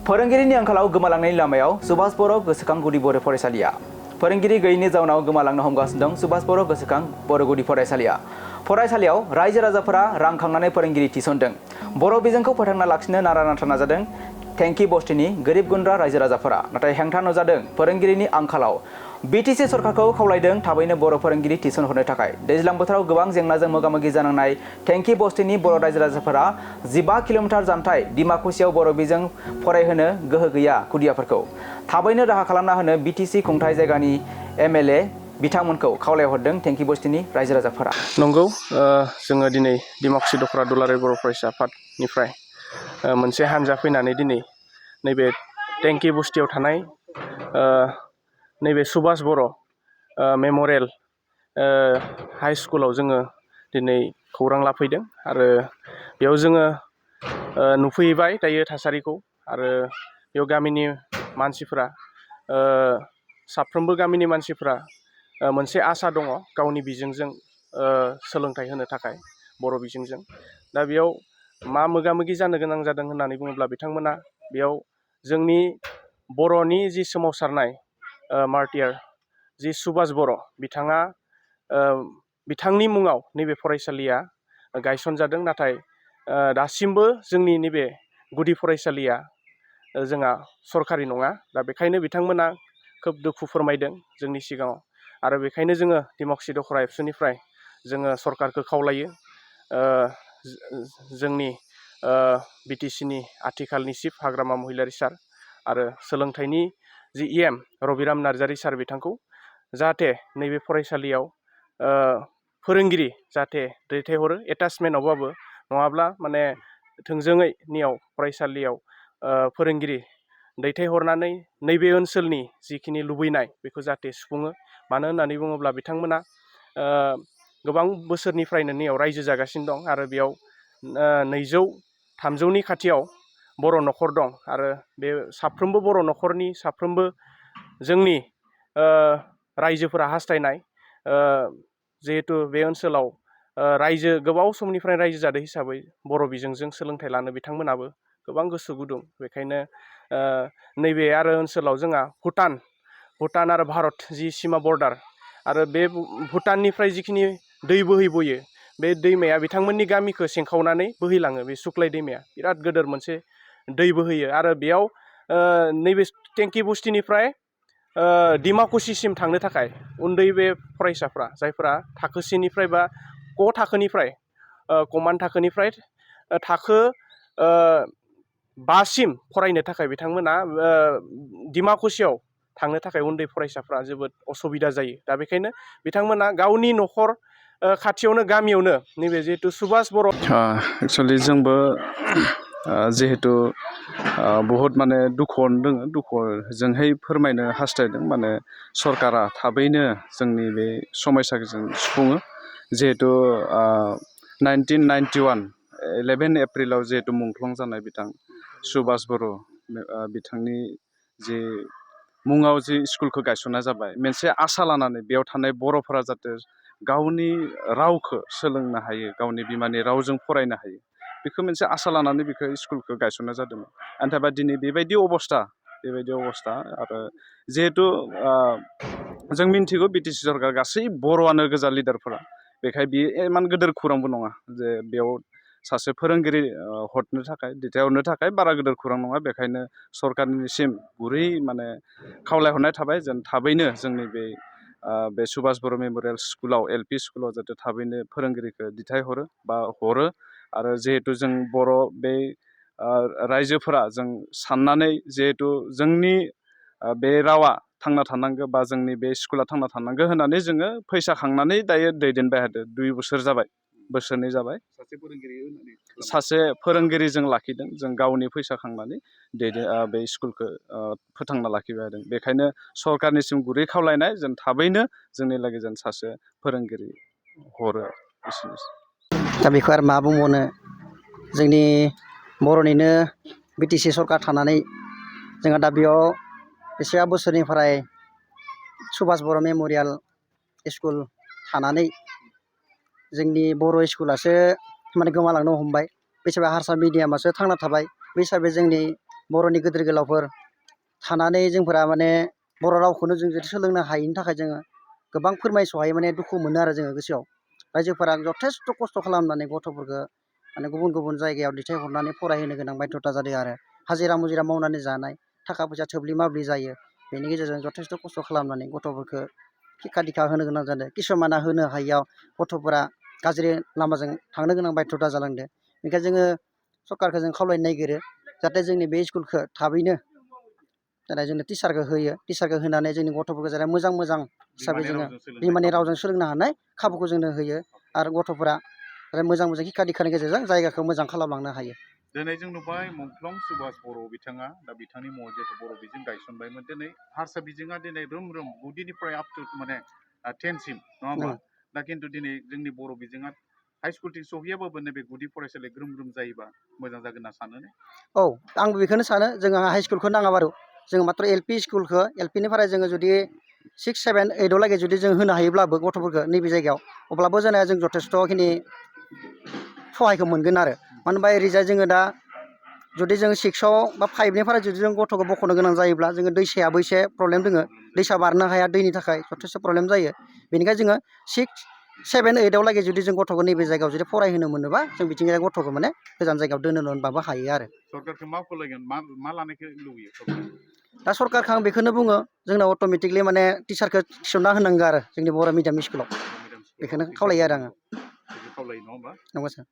फोरोंगिरिनि आंखालाव गोमालांनायनि लामायाव सुभाष बर' गोसोखां गुदि बर' फरायसालिया फोरोंगिरि गैयैनि जाउनाव गोमालांनो हमगासिनो दं सुभाष बर' गोसोखां बर' गुदि फरायसालियाव रायजो राजाफोरा रां खांनानै फोरोंगिरि थिसनदों। बर' बिजोंखौ फोथांना लाखिनो नारा नाथा नाजादों टेंकी बस्तिनि गोरिब गुन्द्रा रायजो राजाफोरा, नाथाय हेंथा नुजादों फोरोंगिरिनि आंखालाव। BTC सरकारखौ खावलायदों थाबैनो बर' फोरोंगिरि थिसनहरनो थाखाय। दैज्लां बोथोराव गोबां जेंनाजों मोगा-मोगि जानांनाय टेंकी बस्तिनि बर' रायजो राजाफोरा 15 किल'मिटार जानथाय डिमाकुसियाव बर' बिजों फरायहोनो गोहो गैया खुदियाफोरखौ। थाबैनो राहा खालामना होनो BTC खुंथाय जायगानि MLA बिथांमोनखौ खावलायहरदों टेंकी बस्तिनि रायजो राजाफोरा। नंगौ, जोङो दिनै डिमाकुसि दख'रा दुलाराय बर' फरायसा आफादनिफ्राय मोनसे हानजा फैनानै दिनै नैबे टेंकी बस्तियाव थानाय नैबे सुभाष बर' मेम'रियेल हाइ स्कुलाव जोङो दिनै खौरां लाफैदों आरो बेयाव जोङो नुफैबाय दायो थासारिखौ। आरो बेयाव गामिनि मानसिफोरा साफ्रोमबो गामिनि मानसिफोरा मोनसे आसा दङ गावनि बिजोंजों सोलोंथाइ होनो थाखाय बर' बिजोंजों। दा बेयाव मा मोगा-मोगि जानो गोनां जादों होननानै बुङोब्ला बिथांमोना बेयाव जोंनि बर'नि जि सोमावसारनाय मार्टियार जि सुभाष बर' बिथाङा बिथांनि मुङाव नैबे फरायसालिया गायसनजादों, नाथाय दासिमबो जोंनि नैबे गुदि फरायसालिया जोंहा सरकारि नङा। दा बेखायनो बिथांमोना खोब दुखु फोरमायदों जोंनि सिगाङाव। आरो बेखायनो जोङो डिमाकुसि दख'रा एबसुनिफ्राय जोङो सरकारखौ खावलायो जोंनि BTCनि आथिखालनि चिफ हाग्रामा महिलारि सार आरो सोलोंथाइनि जि EM रबिराम नार्जारि सार बिथांखौ जाहाथे नैबे फरायसालियाव फोरोंगिरि जाहाथे दैथायहरो एटाचमेन्टआवबाबो, नङाब्ला माने थोंजोङै नियाव फरायसालियाव फोरोंगिरि दैथायहरनानै नैबे ओनसोलनि जिखिनि लुबैनाय बेखौ जाहाथे सुफुङो। मानो होननानै बुङोब्ला बिथांमोना गोबां बोसोरनिफ्रायनो नियाव रायजो जागासिनो दं आरो बेयाव 200-300नि खाथियाव बर' न'खर दं। आरो बे साफ्रोमबो बर' न'खरनि साफ्रोमबो जोंनि रायजोफोरा हास्थायनाय जिहेतु बे ओनसोलाव गोबाव समनिफ्राय रायजो जादों हिसाबै बर' बिजोंजों सोलोंथाइ लानो बिथांमोनाबो गोबां गोसो गुदुं। बेखायनो नैबे आरो ओनसोलाव जोंहा भुटान आरो भारत जि सिमा बर्डार, आरो बे भुटाननिफ्राय जिखिनि दै बोहैबोयो बे दैमाया बिथांमोननि गामिखौ सेंखावनानै बोहैलाङो। बे सुक्लाय दैमाया बिराद गोदोर मोनसे दै बोहैयो आरो बेयाव नैबे टेंकी बस्तिनिफ्राय डिमाकुसिसिम थांनो थाखाय उन्दै बे फरायसाफ्रा जायफोरा थाखो 1निफ्राय बा क थाखोनिफ्राय कमान थाखोनिफ्राय थाखो 5सिम फरायनो थाखाय बिथांमोना डिमाकुसियाव थांनो थाखाय उन्दै फरायसाफ्रा जोबोद असुबिदा जायो। दा बेखायनो बिथांमोना गावनि न'खर खाथियावनो गामियावनो नैबे जिहेतु सुभाष बर' एक्सुवेलि जोंबो जिहेतु बहुद माने दुखुआवनो दङ, दुखुजोंहाय फोरमायनो हास्थायदों माने सरकारा थाबैनो जोंनि बे समयसाखौ जों सुफुङो। जिहेतु 1991 11 एप्रिलाव जिहेतु मुंख्लं जानाय बिथां सुभाष बर' बिथांनि जि मुङाव जि स्कुलखौ गायसननाय जाबाय, मोनसे आसा लानानै बेयाव थानाय बर'फोरा जाहाथे गावनि रावखौ सोलोंनो हायो, गावनि बिमानि रावजों फरायनो हायो, बेखौ मोनसे आसा लानानै बेखौ स्कुलखौ गायसननाय जादोंमोन। नाथायबा दिनै बेबायदि अबस्था आरो जिहेतु जों मिन्थिगौ BTC सरकार गासै बर'आनो गोजा लिडारफोरा, बेखाय बियो इमान गिदिर खौरांबो नङा जे बेयाव सासे फोरोंगिरि दैथायहरनो थाखाय बारा गिदिर खौरां नङा। बेखायनो सरकारनिसिम गुरै माने खावलायहरनाय थाबाय जेन थाबैनो जोंनि बे सुभाष बर' मेम'रियेल स्कुलाव LP स्कुलाव जाहाथे थाबैनो फोरोंगिरिखौ दैथायहरो बा हरो। आरो जिहेतु जों बर' बे रायजोफोरा जों साननानै जिहेतु जोंनि बे रावा थांना थानांगौ बा जोंनि बे स्कुला थांना थानांगौ होननानै जोङो फैसा खांनानै दायो दैदेनबाय थादों। 2 बोसोर जाबाय, बोसोरनै जाबाय। सासे फोरोंगिरि जों लाखिदों, जों गावनि फैसा खांनानै बे स्कुलखौ फोथांना लाखिबाय थादों। बेखायनो सरकारनिसिम गुरै खावलायनाय जों थाबैनो जोंनि लागै जों सासे फोरोंगिरि हरो। दा बेखौ आरो मा बुंबावनो, जोंनि बर'निनो BTC सरकार थानानै जोंहा दा बेयाव बेसेबा बोसोरनिफ्राय सुभाष बर' मेम'रियेल स्कुल थानानै जोंनि बर' स्कुलासो माने गोमालांनो हमबाय। बेसेबा हारसा मिडियामासो थांना थाबाय। बे हिसाबै जोंनि बर'नि गिदिर गोलावफोर थानानै जोंफोरा माने बर' रावखौनो जों जुदि सोलोंनो हायैनि थाखाय जोङो गोबां फोरमायसहायै माने दुखु मोनो आरो जोङो गोसोआव रायजोफोरा जथेस्थ' खस्थ' खालामनानै गथ'फोरखौ माने गुबुन गुबुन जायगायाव दैथायहरनानै फरायहोनो गोनां बाध्यता जादों आरो हाजिरा मुजिरा मावनानै जानाय थाखा फैसा थोब्लि माब्लि जायो बेनि गेजेरजों जथेस्थ' खस्थ' खालामनानै गथ'फोरखौ शिक्षा दीक्षा होनो गोनां जादों किसुमाना होनो हायियाव गथ'फोरा गाज्रि लामाजों थांनो गोनां बाध्यता जालांदों बेनिखायनो जोङो सरकारखौ जों खावलायनो नागिरो जाहाथे जोंनि बे स्कुलखौ थाबैनो जाहाथे जोंनो टिचारखौ होयो टिचारखौ होनानै जोंनि गथ'फोरखौ जाहाथे मोजां हिसाबै जोङो बिमानि रावजों सोलोंनो हानाय खाबुखौ जोंनो होयो आरो गथ'फोरा मोजां मोजां शिक्षा दीक्षानि गेजेरजों जायगाखौ मोजां खालामलांनो हायो दिनै जों नुबाय मुंख्लं सुभाष बर' बिथाङा दा बिथांनि मुङाव जिहेतु बर' बिजों गायसनबायमोन दिनै हारसा बिजोङा दिनै रोम रोम गुदिनिफ्राय आप टु माने 10सिम नङा होमबा दा खिन्थु दिनै जोंनि बर' बिजोङा हाइ स्कुलथिं सहैयाबाबो नैबे गुदि फरायसालि ग्रोम ग्रोम जायोबा मोजां जागोन होनना सानो ने औ आंबो बेखौनो सानो जोङो हाइ स्कुलखौ नाङा बारु जोङो मात्र एल पि स्कुलखौ एल पिनिफ्राय जोङो जुदि 6, 7, 8 लागै जुदि जों होनो हायोब्लाबो गथ'फोरखौ नैबे जायगायाव अब्लाबो जोंना जों जथेस्थ'खिनि सहायखौ मोनगोन आरो मानो होनबा ओरैजाय जोङो दा जुदि जों 6आव बा 5निफ्राय जुदि जों गथ'खौ बख'नो गोनां जायोब्ला जोङो दैसायाबो एसे प्रब्लेम दोङो दैसा बारनो हाया दैनि थाखाय जथेस्थ' प्रब्लेम जायो बेनिखायनो जोङो 6, 7, 8 लागै जुदि जों गथ'खौ नैबे जायगायाव जुदि फरायहोनो मोनोबा जों बिथिंजाय गथ'खौ माने गोजान जायगायाव दोननो होनबाबो हायो आरो सरकारखौ मा खावलायगोन मा लानायखौ लुबैयो दा सरकारखौ आं बेखौनो बुङो जोंना अट'मेटिकलि माने टिचारखौ थिसनना होनांगौ आरो जोंनि बर' मिडियाम स्कुलाव बेखौनो खावलायो आरो आङो खावलायो नङा होमबा नंगौ सार